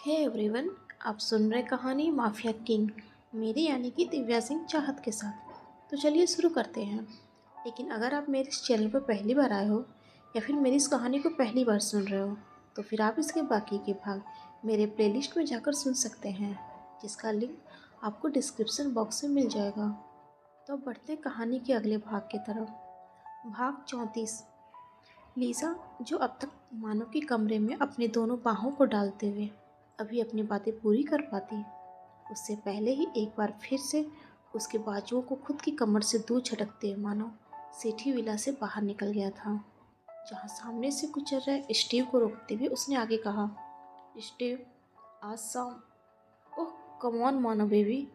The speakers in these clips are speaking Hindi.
हे एवरीवन, आप सुन रहे कहानी माफिया किंग मेरी यानी कि दिव्या सिंह चाहत के साथ। तो चलिए शुरू करते हैं। लेकिन अगर आप मेरे इस चैनल पर पहली बार आए हो या फिर मेरी इस कहानी को पहली बार सुन रहे हो तो फिर आप इसके बाकी के भाग मेरे प्लेलिस्ट में जाकर सुन सकते हैं, जिसका लिंक आपको डिस्क्रिप्शन बॉक्स में मिल जाएगा। तो अब बढ़ते हैं कहानी के अगले भाग की तरफ। भाग 34। लीज़ा, जो अब तक मानो के कमरे में अपने दोनों बाहों को डालते हुए अभी अपनी बातें पूरी कर पाती, उससे पहले ही एक बार फिर से उसके बाजुओं को खुद की कमर से दूर झटकते मानो सेठी विला से बाहर निकल गया था। जहाँ सामने से गुजर रहे स्टीव को रोकते हुए उसने आगे कहा, स्टीव, आज शाम। ओह कम ऑन मानो बेबी,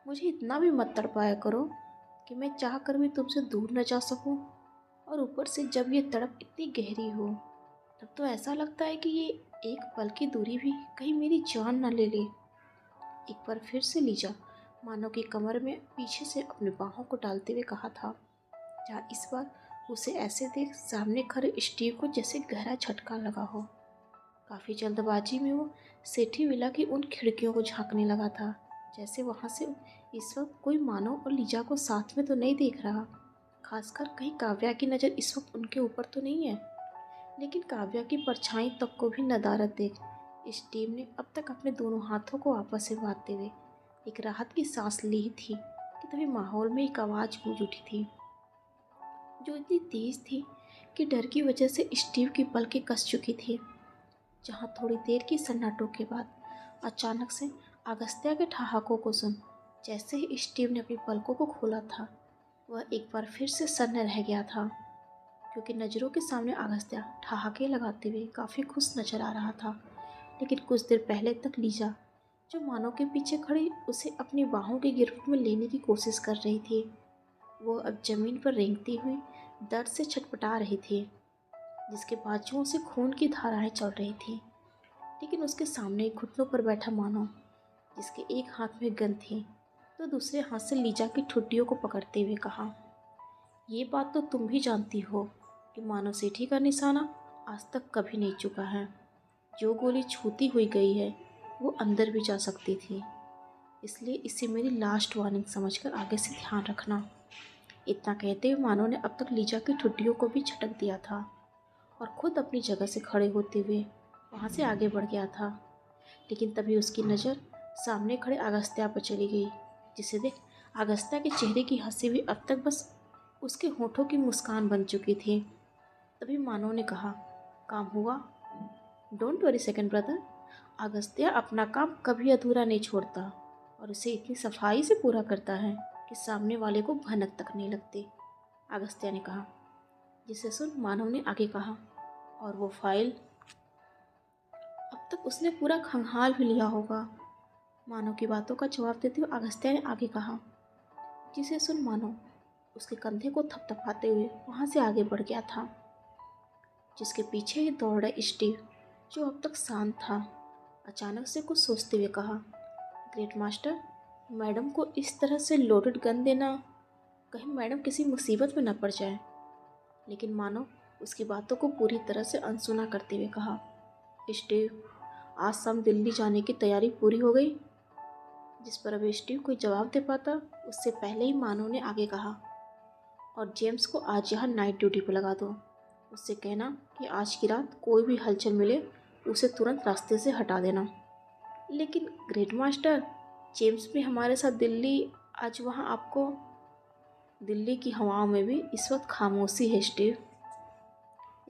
मुझे इतना भी मत तड़पाया करो कि मैं चाह कर भी तुमसे दूर न जा सकूं। और ऊपर से जब ये तड़प इतनी गहरी हो तब तो ऐसा लगता है कि ये एक पल की दूरी भी कहीं मेरी जान न ले ले। एक बार फिर से लीजा मानो की कमर में पीछे से अपने बाहों को डालते हुए कहा था, जहाँ इस बार उसे ऐसे देख सामने खड़े स्टीव को जैसे गहरा झटका लगा हो। काफ़ी जल्दबाजी में वो सेठी विला की उन खिड़कियों को झांकने लगा था, जैसे वहाँ से इस वक्त कोई मानो और लीजा को साथ में तो नहीं देख रहा। खासकर कहीं काव्या की नज़र इस वक्त उनके ऊपर तो नहीं है। लेकिन काव्या की परछाई तक को भी नदारद देख स्टीव ने अब तक अपने दोनों हाथों को आपस में बांधते हुए एक राहत की सांस ली थी कि तभी माहौल में एक आवाज़ गूंज उठी थी, जो इतनी तेज थी कि डर की वजह से स्टीव की पलकें कस चुकी थी। जहाँ थोड़ी देर की सन्नाटों के बाद अचानक से अगस्त्या के ठहाकों को सुन जैसे ही स्टीव ने अपनी पलकों को खोला था, वह एक बार फिर से सन्न रह गया था, क्योंकि नज़रों के सामने अगस्त्या ठहाके लगाते हुए काफ़ी खुश नजर आ रहा था। लेकिन कुछ देर पहले तक लीजा, जो मानो के पीछे खड़ी उसे अपनी बाहों की गिरफ्त में लेने की कोशिश कर रही थी, वो अब जमीन पर रेंगती हुई दर्द से छटपटा रही थी, जिसके बाजुओं से खून की धाराएं चल रही थी। लेकिन उसके सामने एक घुटनों पर बैठा मानो, जिसके एक हाथ में गन थी तो दूसरे हाथ से लीजा की ठुड्डियों को पकड़ते हुए कहा, ये बात तो तुम भी जानती हो कि मानव सेठी का निशाना आज तक कभी नहीं चुका है। जो गोली छूती हुई गई है वो अंदर भी जा सकती थी, इसलिए इसे मेरी लास्ट वार्निंग समझकर आगे से ध्यान रखना। इतना कहते हुए मानव ने अब तक लीजा की ठुड्डियों को भी झटक दिया था और खुद अपनी जगह से खड़े होते हुए वहाँ से आगे बढ़ गया था। लेकिन तभी उसकी नज़र सामने खड़े अगस्त्या पर चली गई, जिसे देख अगस्त्या के चेहरे की हंसी भी अब तक बस उसके होठों की मुस्कान बन चुकी थी। तभी मानव ने कहा, काम हुआ? Don't worry second brother, Agastya अपना काम कभी अधूरा नहीं छोड़ता और उसे इतनी सफाई से पूरा करता है कि सामने वाले को भनक तक नहीं लगती, अगस्त्या ने कहा। जिसे सुन मानव ने आगे कहा, और वो फाइल? अब तक उसने पूरा खंगाल भी लिया होगा, मानव की बातों का जवाब देते हुए अगस्त्या ने आगे कहा। जिसे सुन मानव उसके कंधे को थपथपाते हुए वहाँ से आगे बढ़ गया था, जिसके पीछे ही दौड़ रहा स्टीव, जो अब तक शांत था, अचानक से कुछ सोचते हुए कहा, ग्रेट मास्टर, मैडम को इस तरह से लोडेड गन देना, कहीं मैडम किसी मुसीबत में न पड़ जाए। लेकिन मानो उसकी बातों को पूरी तरह से अनसुना करते हुए कहा, स्टीव, आज शाम दिल्ली जाने की तैयारी पूरी हो गई? जिस पर अब स्टीव कोई जवाब दे पाता उससे पहले ही मानो ने आगे कहा, और जेम्स को आज यहाँ नाइट ड्यूटी पर लगा दो। उससे कहना कि आज की रात कोई भी हलचल मिले उसे तुरंत रास्ते से हटा देना। लेकिन ग्रेट मास्टर, जेम्स भी हमारे साथ दिल्ली, आज वहाँ आपको। दिल्ली की हवाओं में भी इस वक्त खामोशी है स्टीव,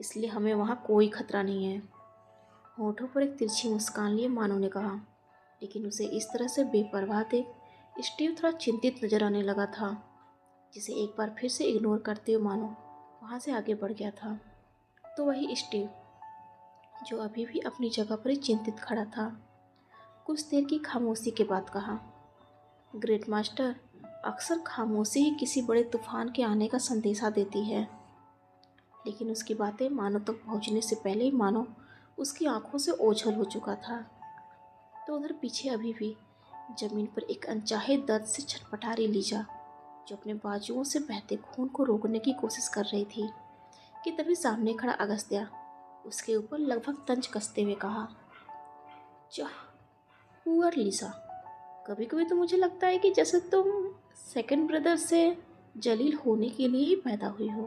इसलिए हमें वहाँ कोई खतरा नहीं है। होठों पर एक तिरछी मुस्कान लिए मानो ने कहा। लेकिन उसे इस तरह से बेपरवाह देख स्टीव थोड़ा चिंतित नजर आने लगा था, जिसे एक बार फिर से इग्नोर करते हुए मानो वहाँ से आगे बढ़ गया था। तो वही स्टीव, जो अभी भी अपनी जगह पर ही चिंतित खड़ा था, कुछ देर की खामोशी के बाद कहा, ग्रेट मास्टर, अक्सर खामोशी ही किसी बड़े तूफान के आने का संदेशा देती है। लेकिन उसकी बातें मानो तक पहुंचने से पहले ही मानो उसकी आंखों से ओझल हो चुका था। तो उधर पीछे अभी भी जमीन पर एक अनचाहे दर्द से छटपटा रही लीजा, जो अपने बाजुओं से बहते खून को रोकने की कोशिश कर रही थी, कि तभी सामने खड़ा अगस्त्या उसके ऊपर लगभग तंज कसते हुए कहा, जा पुअर लिसा, कभी कभी तो मुझे लगता है कि जैसे तुम सेकंड ब्रदर से जलील होने के लिए ही पैदा हुई हो।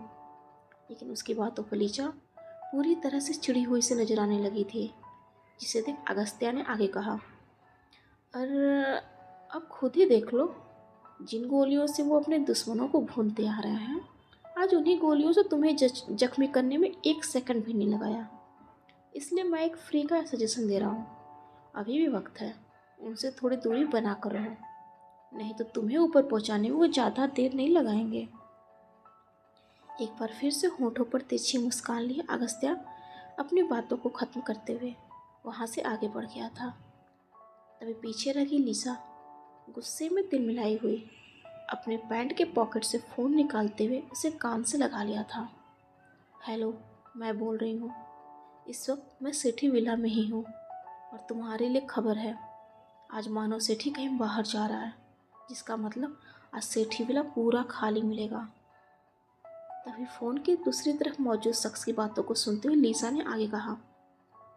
लेकिन उसकी बातों पर लिसा पूरी तरह से चिड़ी हुई से नजर आने लगी थी, जिसे देख अगस्त्या ने आगे कहा, और अब खुद ही देख लो, जिन गोलियों से वो अपने दुश्मनों को भूनते आ रहे हैं, आज उन्हीं गोलियों से तुम्हें जख्मी करने में 1 सेकंड भी नहीं लगाया। इसलिए मैं एक फ्री का सजेशन दे रहा हूँ, अभी भी वक्त है, उनसे थोड़ी दूरी बना कर रहो, नहीं तो तुम्हें ऊपर पहुँचाने में वो ज़्यादा देर नहीं लगाएंगे। एक बार फिर से होठों पर तिरछी मुस्कान लिए अगस्त्या अपनी बातों को ख़त्म करते हुए वहाँ से आगे बढ़ गया था। तभी पीछे रही लिसा गुस्से में तिलमिलाई हुई अपने पैंट के पॉकेट से फ़ोन निकालते हुए उसे कान से लगा लिया था। हेलो, मैं बोल रही हूँ, इस वक्त मैं सेठी विला में ही हूँ और तुम्हारे लिए खबर है, आज मानव सेठी कहीं बाहर जा रहा है, जिसका मतलब आज सेठी विला पूरा खाली मिलेगा। तभी फ़ोन की दूसरी तरफ मौजूद शख्स की बातों को सुनते हुए लिसा ने आगे कहा,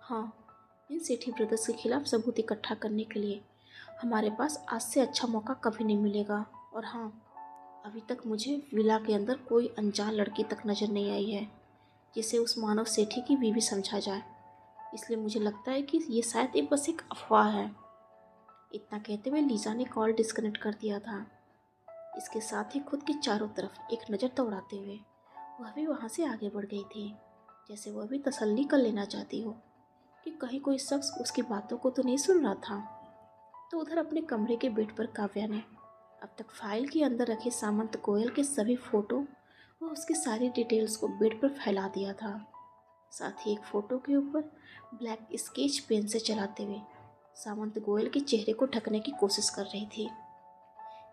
हाँ, इन सेठी ब्रदर्स के खिलाफ सबूत इकट्ठा करने के लिए हमारे पास आज से अच्छा मौका कभी नहीं मिलेगा। और हाँ, अभी तक मुझे विला के अंदर कोई अनजान लड़की तक नज़र नहीं आई है जिसे उस मानव सेठी की बीवी समझा जाए, इसलिए मुझे लगता है कि ये शायद बस एक अफवाह है। इतना कहते हुए लिसा ने कॉल डिस्कनेक्ट कर दिया था। इसके साथ ही खुद के चारों तरफ एक नज़र दौड़ाते हुए वह भी वहाँ से आगे बढ़ गई थी, जैसे वह भी तसल्ली कर लेना चाहती हो कि कहीं कोई शख्स उसकी बातों को तो नहीं सुन रहा था। तो उधर अपने कमरे के बेड पर काव्या ने अब तक फाइल के अंदर रखे सामंत गोयल के सभी फ़ोटो व उसकी सारी डिटेल्स को बेड पर फैला दिया था। साथ ही एक फ़ोटो के ऊपर ब्लैक स्केच पेन से चलाते हुए सामंत गोयल के चेहरे को ढकने की कोशिश कर रही थी,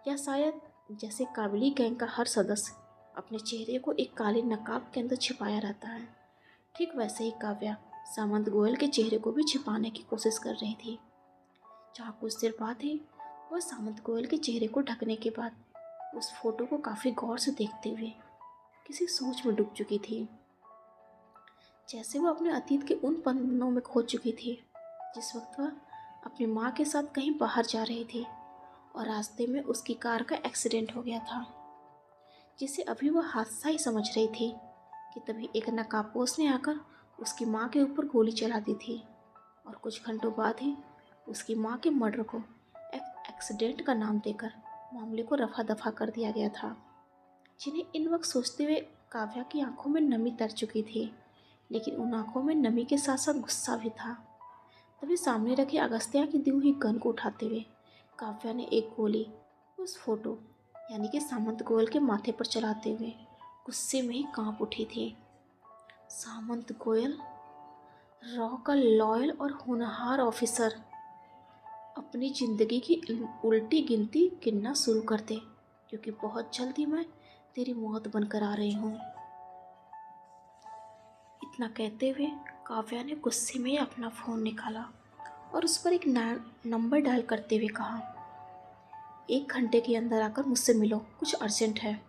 या शायद जैसे काबली गैंग का हर सदस्य अपने चेहरे को एक काले नकाब के अंदर छिपाया रहता है, ठीक वैसे ही काव्या सामंत गोयल के चेहरे को भी छिपाने की कोशिश कर रही थी। जहाँ कुछ देर बाद ही वह सामंत गोयल के चेहरे को ढकने के बाद उस फोटो को काफ़ी गौर से देखते हुए किसी सोच में डूब चुकी थी, जैसे वह अपने अतीत के उन पन्नों में खो चुकी थी जिस वक्त वह अपनी माँ के साथ कहीं बाहर जा रही थी और रास्ते में उसकी कार का एक्सीडेंट हो गया था, जिसे अभी वह हादसा ही समझ रही थी कि तभी एक नकाबपोश ने आकर उसकी माँ के ऊपर गोली चला दी थी और कुछ घंटों बाद ही उसकी माँ के मर्डर को एक एक्सीडेंट का नाम देकर मामले को रफा दफा कर दिया गया था। जिन्हें इन वक्त सोचते हुए काव्या की आंखों में नमी तर चुकी थी, लेकिन उन आंखों में नमी के साथ साथ गुस्सा भी था। तभी सामने रखी अगस्त्या की दी हुई गन को उठाते हुए काव्या ने एक गोली उस फोटो यानी कि सामंत गोयल के माथे पर चलाते हुए गुस्से में ही कांप उठी थी। सामंत गोयल, रॉ का लॉयल और होनहार ऑफिसर, अपनी ज़िंदगी की उल्टी गिनती गिनना शुरू कर दे, क्योंकि बहुत जल्दी मैं तेरी मौत बनकर आ रही हूँ। इतना कहते हुए काव्या ने गुस्से में अपना फ़ोन निकाला और उस पर एक नंबर डायल करते हुए कहा, 1 घंटे के अंदर आकर मुझसे मिलो, कुछ अर्जेंट है।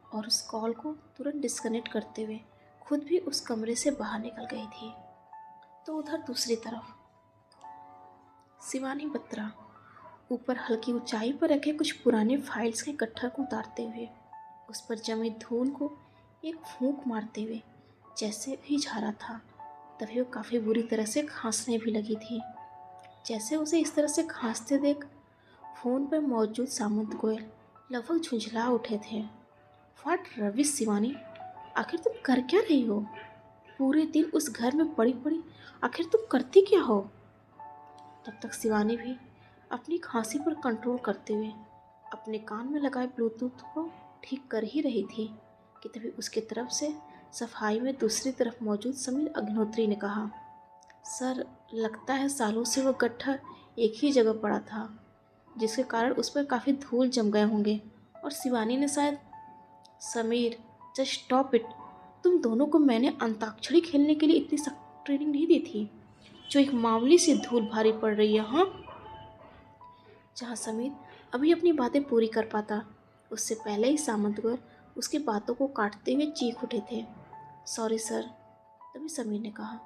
और उस कॉल को तुरंत डिस्कनेक्ट करते हुए खुद भी उस कमरे से बाहर निकल गई थी। तो उधर दूसरी तरफ शिवानी बत्रा ऊपर हल्की ऊंचाई पर रखे कुछ पुराने फाइल्स के गट्ठर को उतारते हुए उस पर जमी धूल को एक फूंक मारते हुए जैसे ही झाड़ा था, तभी वो काफ़ी बुरी तरह से खांसने भी लगी थी। जैसे उसे इस तरह से खांसते देख फ़ोन पर मौजूद सामंत गोयल लगभग झुंझला उठे थे। व्हाट रविश शिवानी, आखिर तुम कर क्या रही हो? पूरे दिन उस घर में पड़ी पड़ी आखिर तुम करती क्या हो? तब तक शिवानी भी अपनी खांसी पर कंट्रोल करते हुए अपने कान में लगाए ब्लूटूथ को ठीक कर ही रही थी कि तभी उसके तरफ से सफाई में दूसरी तरफ मौजूद समीर अग्निहोत्री ने कहा, सर, लगता है सालों से वह गट्ठर एक ही जगह पड़ा था, जिसके कारण उस पर काफ़ी धूल जम गए होंगे और शिवानी ने शायद। Sameer, just stop it. तुम दोनों को मैंने अंताक्षरी खेलने के लिए इतनी सख्त ट्रेनिंग नहीं दी थी जो एक मामूली सी धूल भारी पड़ रही है। हाँ। जहाँ समीर अभी अपनी बातें पूरी कर पाता, उससे पहले ही सामंत गोयल उसकी बातों को काटते हुए चीख उठे थे, सॉरी सर। तभी समीर ने कहा,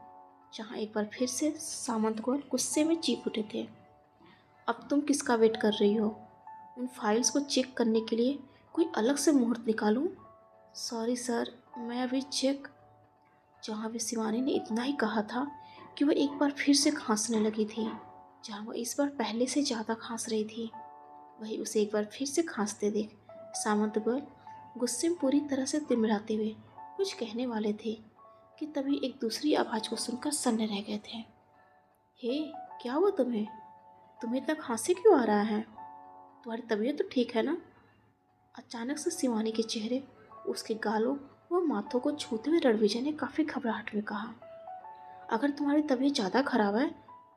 जहाँ एक बार फिर से सामंत गोयल गुस्से में चीख उठे थे, अब तुम किसका वेट कर रही हो? उन फाइल्स को चेक करने के लिए कोई अलग से मुहूर्त निकालूं? सॉरी सर, मैं अभी चेक। जहाँ भी शिवानी ने इतना ही कहा था कि वह एक बार फिर से खांसने लगी थी। जहाँ वह इस बार पहले से ज़्यादा खांस रही थी, वही उसे एक बार फिर से खांसते देख सामंत गोयल गुस्से में पूरी तरह से तिमराते हुए कुछ कहने वाले थे कि तभी एक दूसरी आवाज़ को सुनकर सन्न रह गए थे। हे, क्या हुआ तुम्हें? तुम्हें इतना खांसी क्यों आ रहा है? तुम्हारी तबीयत तो ठीक है ना? अचानक से शिवानी के चेहरे, उसके गालों व माथों को छूते हुए रणविजय ने काफ़ी घबराहट में कहा, अगर तुम्हारी तबीयत ज़्यादा खराब है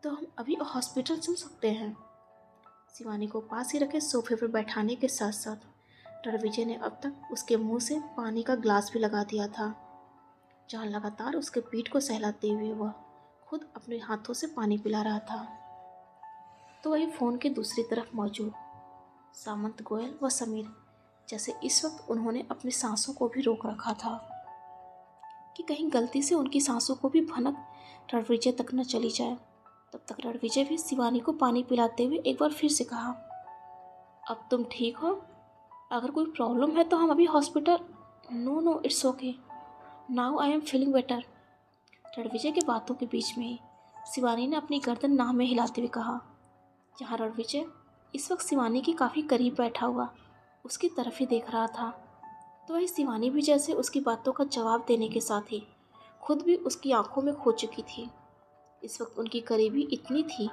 तो हम अभी हॉस्पिटल चल सकते हैं। शिवानी को पास ही रखे सोफे पर बैठाने के साथ साथ रणविजय ने अब तक उसके मुंह से पानी का ग्लास भी लगा दिया था, जहाँ लगातार उसके पीठ को सहलाते हुए वह खुद अपने हाथों से पानी पिला रहा था। तो वही फ़ोन के दूसरी तरफ मौजूद सामंत गोयल व समीर, जैसे इस वक्त उन्होंने अपनी सांसों को भी रोक रखा था कि कहीं गलती से उनकी सांसों को भी भनक रणविजय तक न चली जाए। तब तक रणविजय भी शिवानी को पानी पिलाते हुए एक बार फिर से कहा, अब तुम ठीक हो? अगर कोई प्रॉब्लम है तो हम अभी hospital. No no, it's okay, now I am feeling better. Ranvijay के बातों के बीच में ही शिवानी ने अपनी गर्दन नाह में हिलाते हुए कहा। जहाँ रणविजय इस वक्त शिवानी के काफ़ी करीब बैठा हुआ उसकी तरफ ही देख रहा था, तो वही शिवानी भी जैसे उसकी बातों का जवाब देने के साथ ही खुद भी उसकी आंखों में खो चुकी थी। इस वक्त उनकी करीबी इतनी थी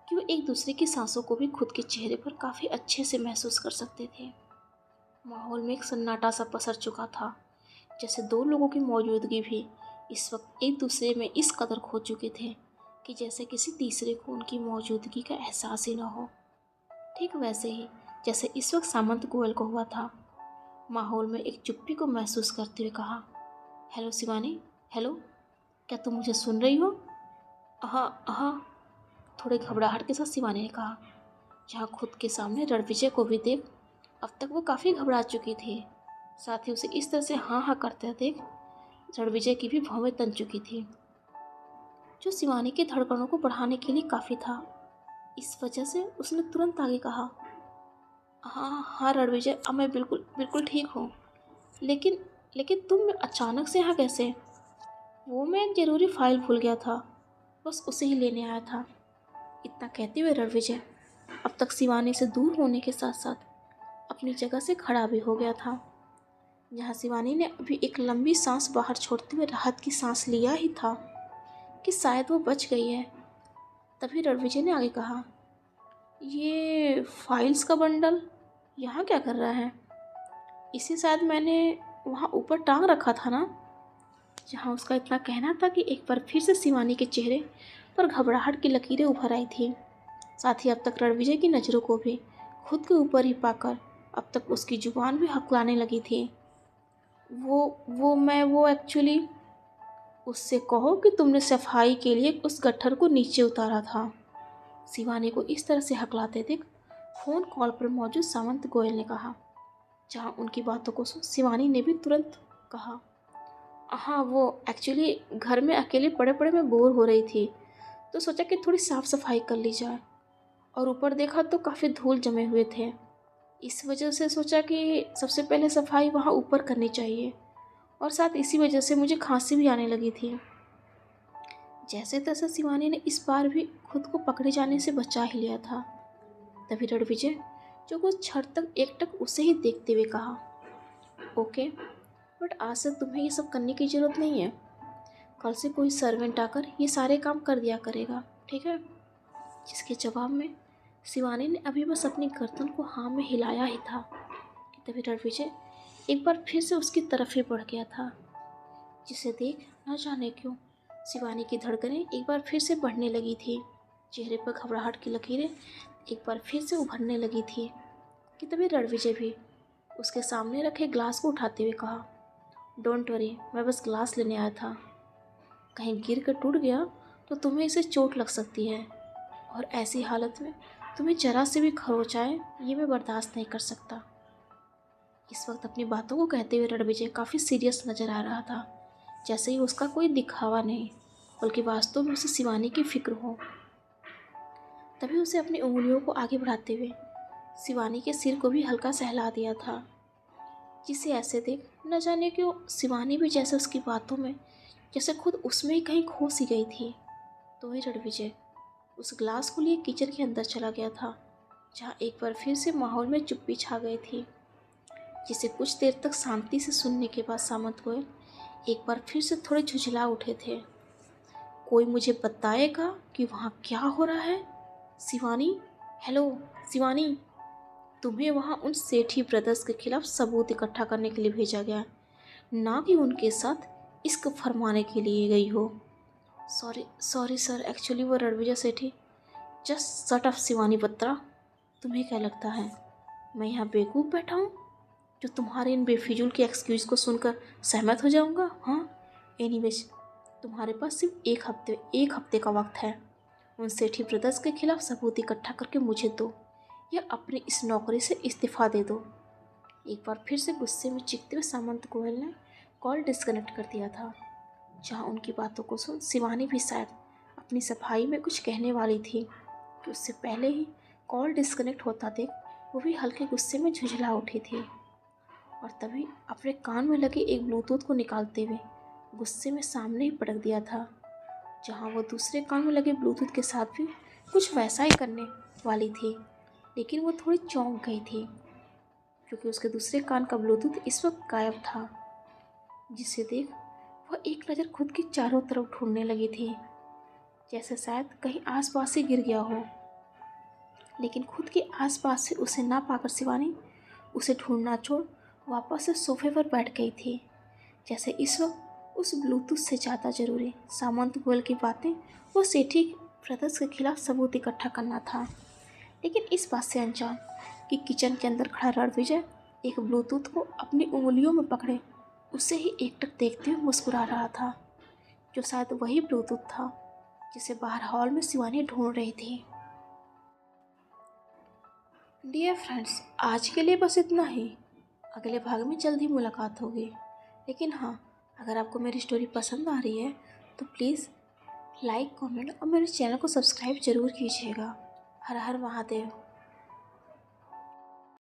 कि वो एक दूसरे की सांसों को भी खुद के चेहरे पर काफ़ी अच्छे से महसूस कर सकते थे। माहौल में एक सन्नाटा सा पसर चुका था, जैसे दो लोगों की मौजूदगी भी इस वक्त एक दूसरे में इस कदर खो चुके थे कि जैसे किसी तीसरे को उनकी मौजूदगी का एहसास ही न हो। ठीक वैसे ही जैसे इस वक्त सामंत गोयल को हुआ था। माहौल में एक चुप्पी को महसूस करते हुए कहा, हेलो शिवानी, हेलो, क्या तुम मुझे सुन रही हो? हाँ हाँ, थोड़े घबराहट के साथ शिवानी ने कहा, जहाँ खुद के सामने रणविजय को भी देख अब तक वो काफ़ी घबरा चुकी थी। साथ ही उसे इस तरह से हाँ हाँ करते देख रणविजय की भी भौवें तन चुकी थी, जो शिवानी की धड़कनों को बढ़ाने के लिए काफ़ी था। इस वजह से उसने तुरंत आगे कहा, हाँ हाँ रणविजय, अब मैं बिल्कुल बिल्कुल ठीक हूँ। लेकिन लेकिन तुम अचानक से यहाँ कैसे? वो मैं एक ज़रूरी फाइल भूल गया था, बस उसे ही लेने आया था। इतना कहते हुए रणविजय अब तक शिवानी से दूर होने के साथ साथ अपनी जगह से खड़ा भी हो गया था। जहाँ शिवानी ने अभी एक लंबी सांस बाहर छोड़ते हुए राहत की सांस लिया ही था कि शायद वो बच गई है, तभी रणविजय ने आगे कहा, ये फाइल्स का बंडल यहाँ क्या कर रहा है? इसे शायद मैंने वहाँ ऊपर टांग रखा था ना? जहाँ उसका इतना कहना था कि एक बार फिर से शिवानी के चेहरे पर घबराहट की लकीरें उभर आई थी। साथ ही अब तक रणविजय की नज़रों को भी खुद के ऊपर ही पाकर अब तक उसकी जुबान भी हकलाने लगी थी। वो एक्चुअली, उससे कहो कि तुमने सफाई के लिए उस गट्ठर को नीचे उतारा था। शिवानी को इस तरह से हकलाते देख फ़ोन कॉल पर मौजूद सामंत गोयल ने कहा, जहाँ उनकी बातों को सुन शिवानी ने भी तुरंत कहा, हाँ वो एक्चुअली घर में अकेले पड़े पड़े मैं बोर हो रही थी, तो सोचा कि थोड़ी साफ़ सफाई कर ली जाए, और ऊपर देखा तो काफ़ी धूल जमे हुए थे। इस वजह से सोचा कि सबसे पहले सफाई वहाँ ऊपर करनी चाहिए, और साथ इसी वजह से मुझे खांसी भी आने लगी थी। जैसे तैसे शिवानी ने इस बार भी खुद को पकड़े जाने से बचा ही लिया था। तभी रणविजय, जो कुछ क्षण तक एकटक उसे ही देखते हुए कहा, ओके, बट आज से तुम्हें ये सब करने की ज़रूरत नहीं है। कल से कोई सर्वेंट आकर ये सारे काम कर दिया करेगा, ठीक है? जिसके जवाब में शिवानी ने अभी बस अपनी गर्दन को हाँ में हिलाया ही था कि तभी रणविजय एक बार फिर से उसकी तरफ ही बढ़ गया था, जिसे देख न जाने क्यों शिवानी की धड़कनें एक बार फिर से बढ़ने लगी थी। चेहरे पर घबराहट की लकीरें एक बार फिर से उभरने लगी थी कि तभी रणविजय भी उसके सामने रखे ग्लास को उठाते हुए कहा, डोंट वरी, मैं बस ग्लास लेने आया था। कहीं गिर कर टूट गया तो तुम्हें इसे चोट लग सकती है, और ऐसी हालत में तुम्हें जरा से भी खरोच आए ये मैं बर्दाश्त नहीं कर सकता। इस वक्त अपनी बातों को कहते हुए रणविजय काफ़ी सीरियस नज़र आ रहा था, जैसे ही उसका कोई दिखावा नहीं बल्कि वास्तव में उसे शिवानी की फिक्र हो। तभी उसे अपनी उंगलियों को आगे बढ़ाते हुए शिवानी के सिर को भी हल्का सहला दिया था, जिसे ऐसे देख न जाने क्यों शिवानी भी जैसे उसकी बातों में, जैसे खुद उसमें ही कहीं खो सी गई थी। तो वही रणविजय उस ग्लास को लिए किचन के अंदर चला गया था, जहाँ एक बार फिर से माहौल में चुप्पी छा गई थी, जिसे कुछ देर तक शांति से सुनने के बाद सामंत गोयल एक बार फिर से थोड़े झुझला उठे थे। कोई मुझे बताएगा कि वहाँ क्या हो रहा है? शिवानी, हेलो शिवानी, तुम्हें वहाँ उन सेठी ब्रदर्स के खिलाफ सबूत इकट्ठा करने के लिए भेजा गया, ना कि उनके साथ इश्क फरमाने के लिए गई हो। सॉरी सॉरी सर, एक्चुअली वो Ranvijay Sethi. Just shut up Shivani Batra. तुम्हें क्या लगता है मैं यहाँ बेवकूफ़ बैठा हूँ जो तुम्हारे इन बेफिजूल के एक्सक्यूज़ को सुनकर सहमत हो जाऊँगा? हाँ, एनीवेज तुम्हारे पास सिर्फ एक हफ्ते का वक्त है। उन सेठी ब्रदर्स के खिलाफ सबूत इकट्ठा करके मुझे दो या अपनी इस नौकरी से इस्तीफ़ा दे दो। एक बार फिर से गुस्से में चीखते हुए सामंत गोयल ने कॉल डिस्कनेक्ट कर दिया था, जहाँ उनकी बातों को सुन शिवानी भी शायद अपनी सफाई में कुछ कहने वाली थी कि उससे पहले ही कॉल डिस्कनेक्ट होता देख वो भी हल्के गुस्से में झुझला उठी थी, और तभी अपने कान में लगे एक ब्लूटूथ को निकालते हुए गुस्से में सामने ही पटक दिया था, जहाँ वो दूसरे कान में लगे ब्लूटूथ के साथ भी कुछ वैसा ही करने वाली थी। लेकिन वो थोड़ी चौंक गई थी, क्योंकि उसके दूसरे कान का ब्लूटूथ इस वक्त गायब था, जिसे देख वह एक नज़र खुद की चारों तरफ ढूंढने लगी थी, जैसे शायद कहीं आसपास ही गिर गया हो। लेकिन खुद के आसपास से उसे ना पाकर शिवानी उसे ढूंढना छोड़ वापस से सोफे पर बैठ गई थी, जैसे इस वक्त उस ब्लूटूथ से ज़्यादा ज़रूरी सामंत गोयल की बातें वो सेठी ब्रदर्स के खिलाफ सबूत इकट्ठा करना था। लेकिन इस बात से अनजान कि किचन के अंदर खड़ा रणविजय एक ब्लूटूथ को अपनी उंगलियों में पकड़े उसे ही एकटक देखते हुए मुस्कुरा रहा था, जो शायद वही ब्लूटूथ था जिसे बाहर हॉल में शिवानी ढूंढ रही थी। डियर फ्रेंड्स, आज के लिए बस इतना ही। अगले भाग में जल्द ही मुलाकात होगी। लेकिन हाँ, अगर आपको मेरी स्टोरी पसंद आ रही है तो प्लीज़ लाइक, कमेंट और मेरे चैनल को सब्सक्राइब ज़रूर कीजिएगा। हर हर महादेव।